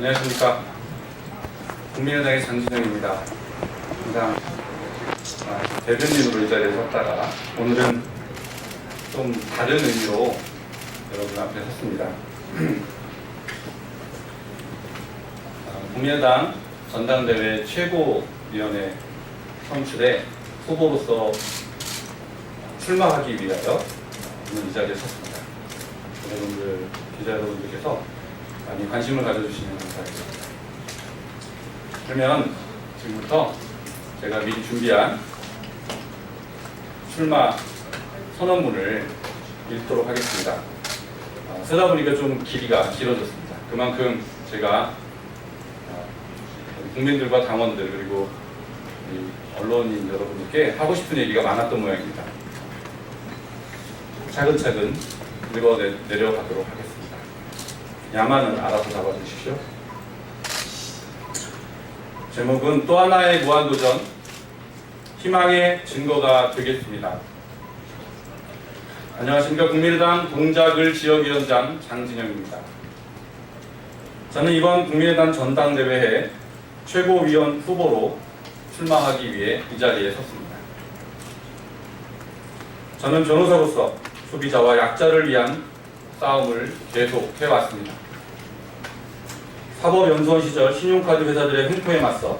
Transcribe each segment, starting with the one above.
안녕하십니까. 국민의당의 장진영입니다. 항상 대변인으로 이 자리에 섰다가 오늘은 좀 다른 의미로 여러분 앞에 섰습니다. 국민의당 전당대회 최고위원회 선출에 후보로서 출마하기 위하여 오늘 이 자리에 섰습니다. 여러분들, 기자 여러분들께서 많이 관심을 가져주시면 감사하겠습니다. 그러면 지금부터 제가 미리 준비한 출마 선언문을 읽도록 하겠습니다. 쓰다 보니까 좀 길이가 길어졌습니다. 그만큼 제가 국민들과 당원들 그리고 언론인 여러분들께 하고 싶은 얘기가 많았던 모양입니다. 차근차근 읽어 내려가도록 하겠습니다. 야만은 알아서 잡아주십시오. 제목은 또 하나의 무한도전, 희망의 증거가 되겠습니다. 안녕하십니까. 국민의당 동작을 지역위원장 장진영입니다. 저는 이번 국민의당 전당대회에 최고위원 후보로 출마하기 위해 이 자리에 섰습니다. 저는 변호사로서 소비자와 약자를 위한 싸움을 계속해왔습니다. 사법연수원 시절 신용카드 회사들의 횡포에 맞서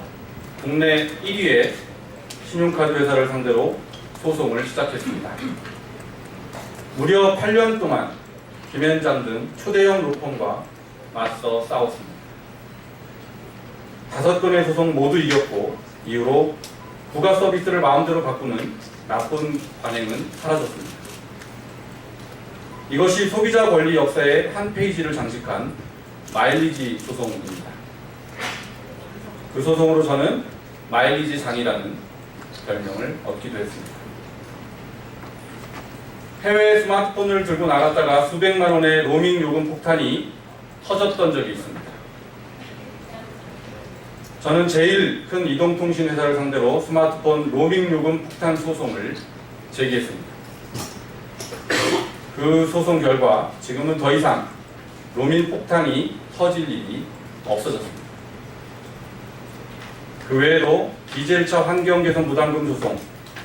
국내 1위의 신용카드 회사를 상대로 소송을 시작했습니다. 무려 8년 동안 김앤장 등 초대형 로펌과 맞서 싸웠습니다. 5건의 소송 모두 이겼고 이후로 부가 서비스를 마음대로 바꾸는 나쁜 관행은 사라졌습니다. 이것이 소비자 권리 역사의 한 페이지를 장식한 마일리지 소송입니다. 그 소송으로 저는 마일리지 장이라는 별명을 얻기도 했습니다. 해외 스마트폰을 들고 나갔다가 수백만 원의 로밍 요금 폭탄이 터졌던 적이 있습니다. 저는 제일 큰 이동통신 회사를 상대로 스마트폰 로밍 요금 폭탄 소송을 제기했습니다. 그 소송 결과 지금은 더 이상 로밍 폭탄이 터질 일이 없어졌습니다. 그 외에도 디젤차 환경개선 부담금 소송,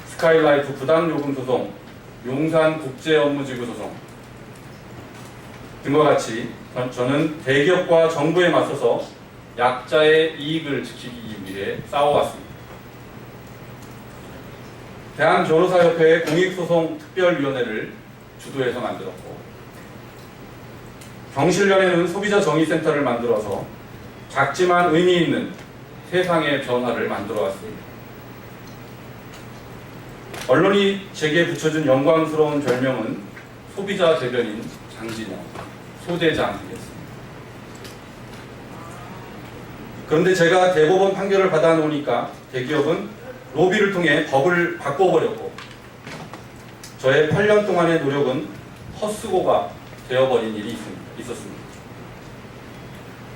스카이라이프 부당요금 소송, 용산 국제업무지구 소송 등과 같이 저는 대기업과 정부에 맞서서 약자의 이익을 지키기 위해 싸워왔습니다. 대한변호사협회의 공익소송특별위원회를 주도해서 만들었고, 경실련에는 소비자정의센터를 만들어서 작지만 의미 있는 세상의 변화를 만들어 왔습니다. 언론이 제게 붙여준 영광스러운 별명은 소비자 대변인 장진영, 소대장이었습니다. 그런데 제가 대법원 판결을 받아놓으니까 대기업은 로비를 통해 법을 바꿔버렸고 저의 8년 동안의 노력은 헛수고가 되어버린 일이 있었습니다.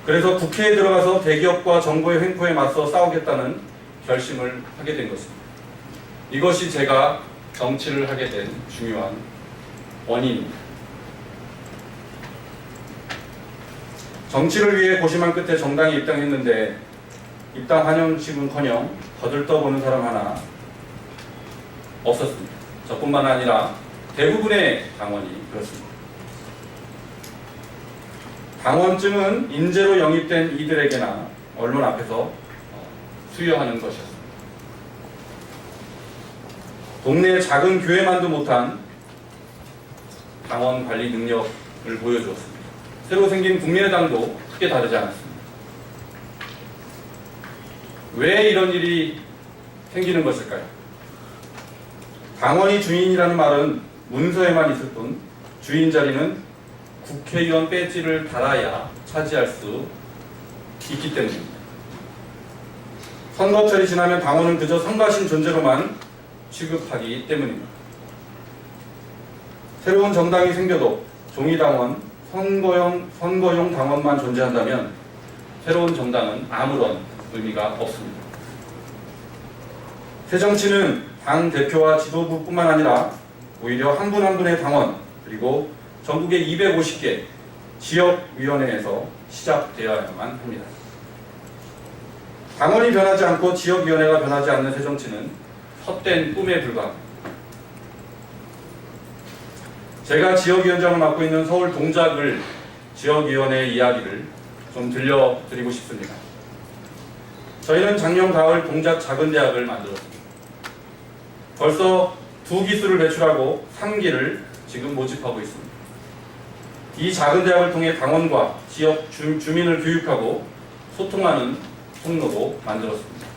그래서 국회에 들어가서 대기업과 정부의 횡포에 맞서 싸우겠다는 결심을 하게 된 것입니다. 이것이 제가 정치를 하게 된 중요한 원인입니다. 정치를 위해 고심한 끝에 정당에 입당했는데 입당 환영식은커녕 거들떠보는 사람 하나 없었습니다. 저뿐만 아니라 대부분의 당원이 그렇습니다. 당원증은 인재로 영입된 이들에게나 언론 앞에서 수여하는 것이었습니다. 동네 작은 교회만도 못한 당원 관리 능력을 보여주었습니다. 새로 생긴 국민의당도 크게 다르지 않았습니다. 왜 이런 일이 생기는 것일까요? 당원이 주인이라는 말은 문서에만 있을 뿐 주인 자리는 국회의원 배지를 달아야 차지할 수 있기 때문입니다. 선거철이 지나면 당원은 그저 성가신 존재로만 취급하기 때문입니다. 새로운 정당이 생겨도 종이당원, 선거용 당원만 존재한다면 새로운 정당은 아무런 의미가 없습니다. 새정치는 당 대표와 지도부뿐만 아니라 오히려 한 분 한 분의 당원 그리고 전국의 250개 지역위원회에서 시작되어야만 합니다. 당원이 변하지 않고 지역위원회가 변하지 않는 새정치는 헛된 꿈에 불과합니다. 제가 지역위원장을 맡고 있는 서울 동작을 지역위원회 이야기를 좀 들려드리고 싶습니다. 저희는 작년 가을 동작 작은 대학을 만들었습니다. 벌써 2기수를 배출하고 3기를 지금 모집하고 있습니다. 이 작은 대학을 통해 당원과 지역 주민을 교육하고 소통하는 통로도 만들었습니다.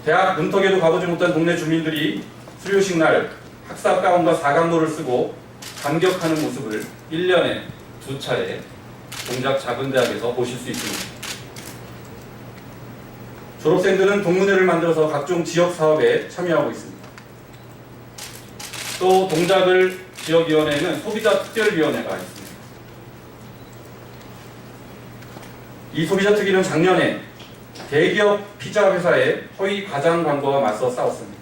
대학 문턱에도 가보지 못한 동네 주민들이 수료식 날 학사 가운과 사각로를 쓰고 감격하는 모습을 1년에 2차례 동작 작은 대학에서 보실 수 있습니다. 졸업생들은 동문회를 만들어서 각종 지역 사업에 참여하고 있습니다. 또 동작을 지역위원회에는 소비자 특별위원회가 있습니다. 이 소비자 특위는 작년에 대기업 피자 회사의 허위 과장 광고와 맞서 싸웠습니다.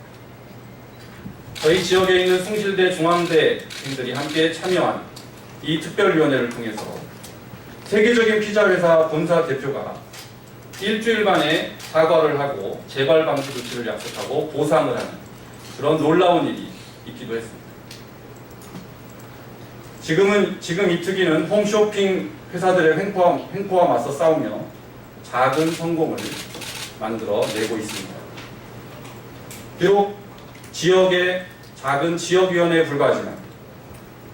저희 지역에 있는 숭실대, 중앙대 등들이 함께 참여한 이 특별위원회를 통해서 세계적인 피자 회사 본사 대표가 일주일 만에 사과를 하고 재발 방지 조치를 약속하고 보상을 하는 그런 놀라운 일이 있기도 했습니다. 지금 이 특위는 홈쇼핑 회사들의 횡포와 맞서 싸우며 작은 성공을 만들어내고 있습니다. 비록 지역의 작은 지역위원회에 불과하지만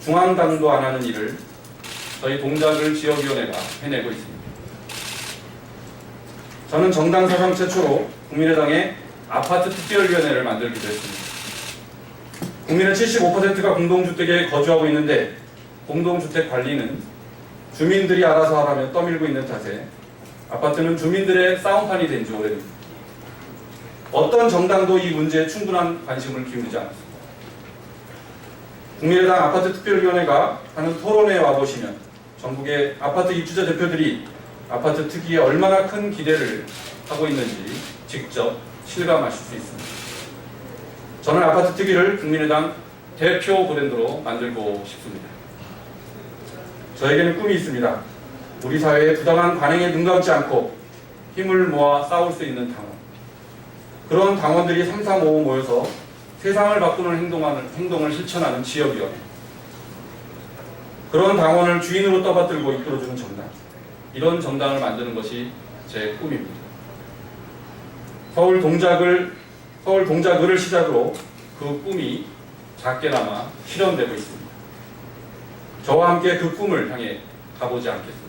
중앙당도 안 하는 일을 저희 동작을 지역위원회가 해내고 있습니다. 저는 정당 사상 최초로 국민의당의 아파트 특별위원회를 만들기도 했습니다. 국민의 75%가 공동주택에 거주하고 있는데 공동주택 관리는 주민들이 알아서 하라며 떠밀고 있는 탓에 아파트는 주민들의 싸움판이 된 지 오래됩니다. 어떤 정당도 이 문제에 충분한 관심을 기울이지 않았습니다. 국민의당 아파트 특별위원회가 하는 토론회에 와보시면 전국의 아파트 입주자 대표들이 아파트 특위에 얼마나 큰 기대를 하고 있는지 직접 실감하실 수 있습니다. 저는 아파트 특위를 국민의당 대표 브랜드로 만들고 싶습니다. 저에게는 꿈이 있습니다. 우리 사회의 부당한 관행에 눈 감지 않고 힘을 모아 싸울 수 있는 당원. 그런 당원들이 3, 4, 5 모여서 세상을 바꾸는 행동을 실천하는 지역위원회. 그런 당원을 주인으로 떠받들고 이끌어주는 정당. 이런 정당을 만드는 것이 제 꿈입니다. 서울 동작을을 시작으로 그 꿈이 작게나마 실현되고 있습니다. 저와 함께 그 꿈을 향해 가보지 않겠습니까?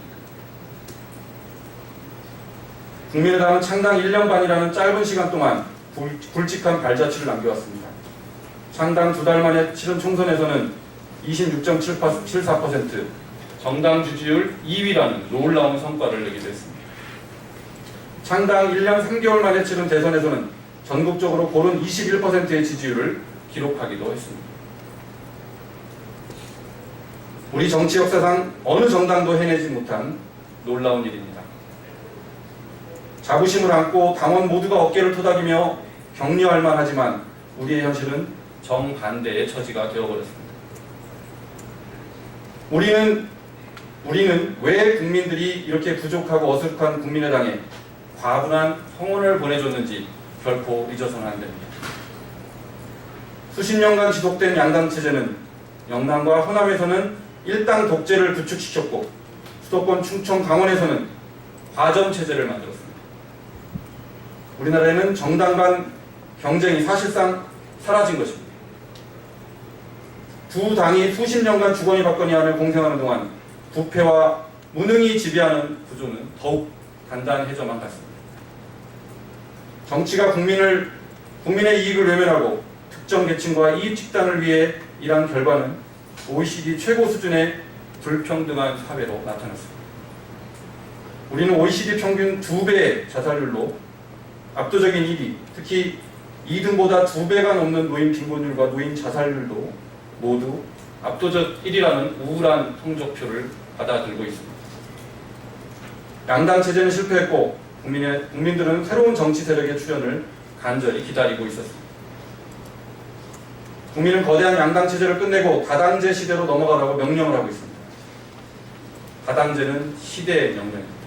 국민의당은 창당 1년 반이라는 짧은 시간 동안 굵직한 발자취를 남겨왔습니다. 창당 2달 만에 치른 총선에서는 26.74%, 정당 지지율 2위라는 놀라운 성과를 내기도 했습니다. 창당 1년 3개월 만에 치른 대선에서는 전국적으로 고른 21%의 지지율을 기록하기도 했습니다. 우리 정치 역사상 어느 정당도 해내지 못한 놀라운 일입니다. 자부심을 안고 당원 모두가 어깨를 토닥이며 격려할 만하지만 우리의 현실은 정반대의 처지가 되어버렸습니다. 우리는 왜 국민들이 이렇게 부족하고 어색한 국민의당에 과분한 성원을 보내줬는지 결코 잊어서는 안 됩니다. 수십 년간 지속된 양당 체제는 영남과 호남에서는 일당 독재를 구축시켰고 수도권 충청 강원에서는 과점 체제를 만들었습니다. 우리나라에는 정당 간 경쟁이 사실상 사라진 것입니다. 두 당이 수십 년간 주거니 받거니 하며 공생하는 동안 부패와 무능이 지배하는 구조는 더욱 단단해져만 갔습니다. 정치가 국민의 이익을 외면하고 특정 계층과 이익 집단을 위해 일한 결과는 OECD 최고 수준의 불평등한 사회로 나타났습니다. 우리는 OECD 평균 2배의 자살률로 압도적인 1위, 특히 2등보다 2배가 넘는 노인 빈곤율과 노인 자살률도 모두 압도적 1위라는 우울한 성적표를 받아들고 있습니다. 양당 체제는 실패했고 국민들은 새로운 정치 세력의 출현을 간절히 기다리고 있었습니다. 국민은 거대한 양당 체제를 끝내고 다당제 시대로 넘어가라고 명령을 하고 있습니다. 다당제는 시대의 명령입니다.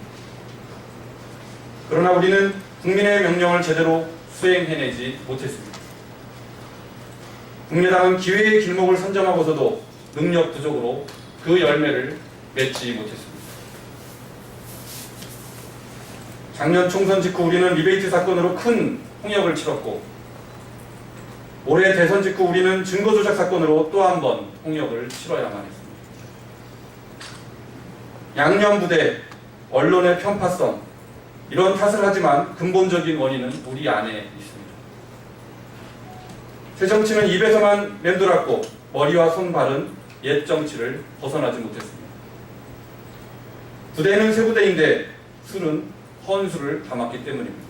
그러나 우리는 국민의 명령을 제대로 수행해내지 못했습니다. 국민의당은 기회의 길목을 선점하고서도 능력 부족으로 그 열매를 맺지 못했습니다. 작년 총선 직후 우리는 리베이트 사건으로 큰 홍역을 치렀고, 올해 대선 직후 우리는 증거조작 사건으로 또 한 번 홍역을 치러야만 했습니다. 양념부대, 언론의 편파성, 이런 탓을 하지만 근본적인 원인은 우리 안에 있습니다. 새정치는 입에서만 맴돌았고 머리와 손발은 옛 정치를 벗어나지 못했습니다. 부대는 새 부대인데 술은 헌술을 담았기 때문입니다.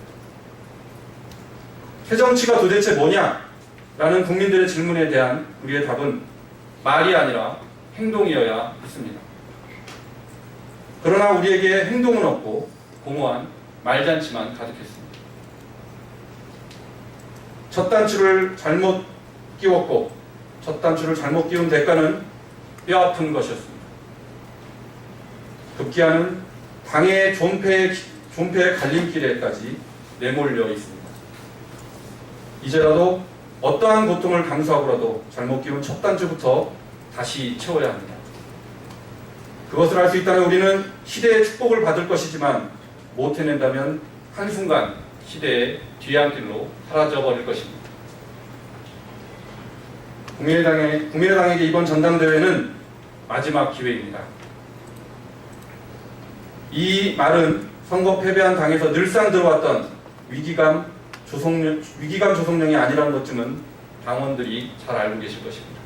새정치가 도대체 뭐냐? 라는 국민들의 질문에 대한 우리의 답은 말이 아니라 행동이어야 했습니다. 그러나 우리에게 행동은 없고 공허한 말잔치만 가득했습니다. 첫 단추를 잘못 끼웠고 첫 단추를 잘못 끼운 대가는 뼈아픈 것이었습니다. 급기야는 당의 존폐의 갈림길에까지 내몰려 있습니다. 이제라도 어떠한 고통을 감수하고라도 잘못 끼운 첫 단추부터 다시 채워야 합니다. 그것을 할 수 있다면 우리는 시대의 축복을 받을 것이지만 못 해낸다면 한순간 시대의 뒤안길로 사라져버릴 것입니다. 국민의당에게 이번 전당대회는 마지막 기회입니다. 이 말은 선거 패배한 당에서 늘상 들어왔던 위기감 조성령이 아니라는 것쯤은 당원들이 잘 알고 계실 것입니다.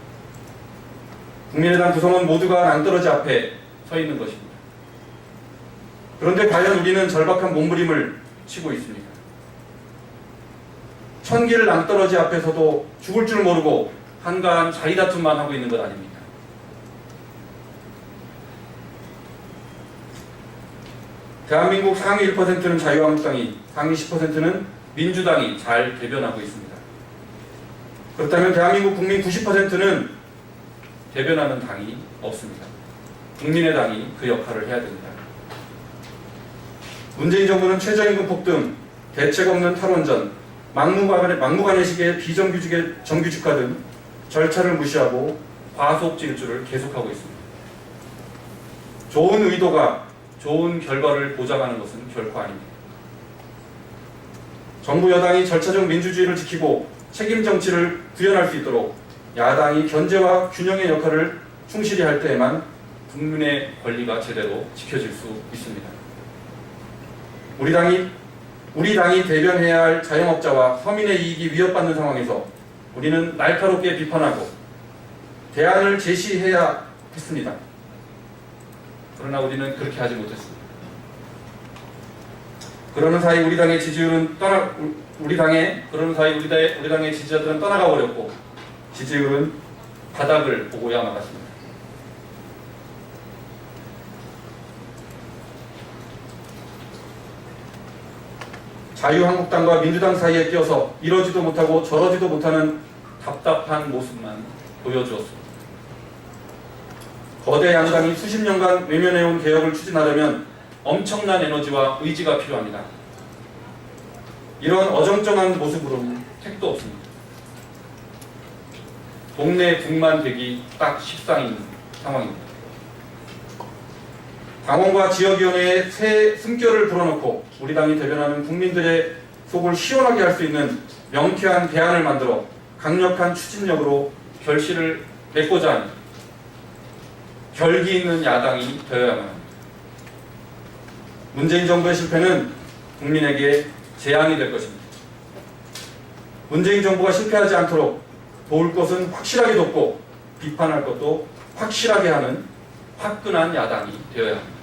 국민의당 구성원 모두가 낭떠러지 앞에 서 있는 것입니다. 그런데 과연 우리는 절박한 몸부림을 치고 있습니다. 천길 낭떠러지 앞에서도 죽을 줄 모르고 한가한 자리다툼만 하고 있는 것 아닙니까? 대한민국 상위 1%는 자유한국당이, 상위 10%는 민주당이 잘 대변하고 있습니다. 그렇다면 대한민국 국민 90%는 대변하는 당이 없습니다. 국민의당이 그 역할을 해야 됩니다. 문재인 정부는 최저임금 폭등, 대책 없는 탈원전, 막무가내식의 비정규직화 등 절차를 무시하고 과속 질주를 계속하고 있습니다. 좋은 의도가 좋은 결과를 보장하는 것은 결코 아닙니다. 정부 여당이 절차적 민주주의를 지키고 책임 정치를 구현할 수 있도록 야당이 견제와 균형의 역할을 충실히 할 때에만 국민의 권리가 제대로 지켜질 수 있습니다. 우리 당이 대변해야 할 자영업자와 서민의 이익이 위협받는 상황에서 우리는 날카롭게 비판하고 대안을 제시해야 했습니다. 그러나 우리는 그렇게 하지 못했습니다. 그러는 사이 우리 당의 지지자들은 떠나가 버렸고 지지율은 바닥을 보고야 말았습니다. 자유한국당과 민주당 사이에 끼어서 이러지도 못하고 저러지도 못하는 답답한 모습만 보여주었습니다. 거대 양당이 수십 년간 외면해온 개혁을 추진하려면 엄청난 에너지와 의지가 필요합니다. 이런 어정쩡한 모습으로는 택도 없습니다. 동네 북만 되기 딱 십상인 상황입니다. 당원과 지역위원회에 새 숨결을 불어넣고 우리 당이 대변하는 국민들의 속을 시원하게 할 수 있는 명쾌한 대안을 만들어 강력한 추진력으로 결실을 맺고자 하는 결기 있는 야당이 되어야만 합니다. 문재인 정부의 실패는 국민에게 재앙이 될 것입니다. 문재인 정부가 실패하지 않도록 도울 것은 확실하게 돕고 비판할 것도 확실하게 하는 화끈한 야당이 되어야 합니다.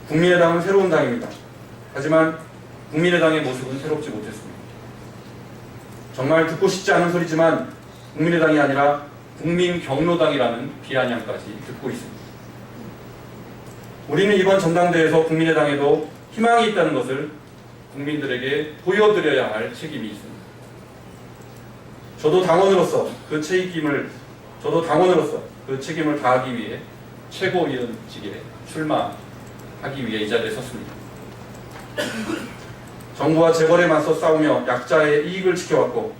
국민의당은 새로운 당입니다. 하지만 국민의당의 모습은 새롭지 못했습니다. 정말 듣고 싶지 않은 소리지만 국민의당이 아니라 국민경로당이라는 비아냥까지 듣고 있습니다. 우리는 이번 전당대회에서 국민의당에도 희망이 있다는 것을 국민들에게 보여드려야 할 책임이 있습니다. 저도 당원으로서 그 책임을 다하기 위해 최고위원직에 출마하기 위해 이 자리에 섰습니다. 정부와 재벌에 맞서 싸우며 약자의 이익을 지켜왔고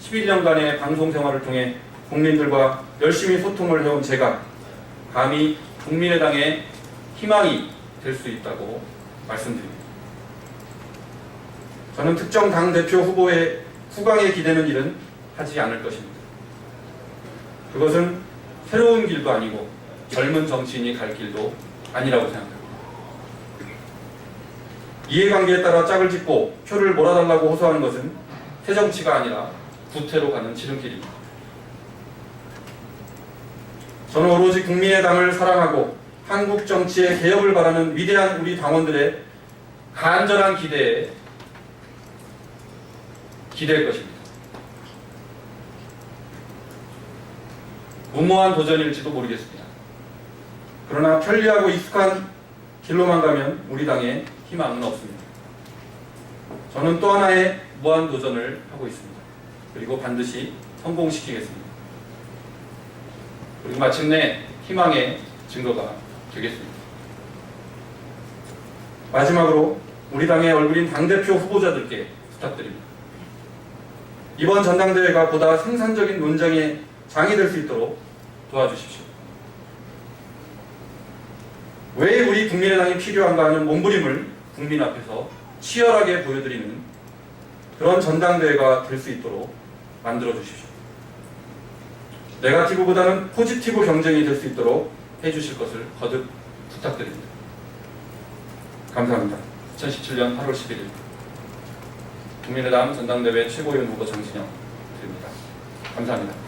11년간의 방송 생활을 통해 국민들과 열심히 소통을 해온 제가 감히 국민의당의 희망이 될 수 있다고 말씀드립니다. 저는 특정 당대표 후보의 후광에 기대는 일은 하지 않을 것입니다. 그것은 새로운 길도 아니고 젊은 정치인이 갈 길도 아니라고 생각합니다. 이해관계에 따라 짝을 짓고 표를 몰아달라고 호소하는 것은 새 정치가 아니라 구태로 가는 지름길입니다. 저는 오로지 국민의당을 사랑하고 한국 정치의 개혁을 바라는 위대한 우리 당원들의 간절한 기대에 기댈 것입니다. 무모한 도전일지도 모르겠습니다. 그러나 편리하고 익숙한 길로만 가면 우리 당에 희망은 없습니다. 저는 또 하나의 무한 도전을 하고 있습니다. 그리고 반드시 성공시키겠습니다. 그리고 마침내 희망의 증거가 되겠습니다. 마지막으로 우리 당의 얼굴인 당대표 후보자들께 부탁드립니다. 이번 전당대회가 보다 생산적인 논쟁의 장이 될 수 있도록 도와주십시오. 왜 우리 국민의당이 필요한가 하는 몸부림을 국민 앞에서 치열하게 보여드리는 그런 전당대회가 될 수 있도록 만들어 주십시오. 네거티브보다는 포지티브 경쟁이 될 수 있도록 해주실 것을 거듭 부탁드립니다. 감사합니다. 2017년 8월 11일 국민의당 전당대회 최고위원 후보 정진영 드립니다. 감사합니다.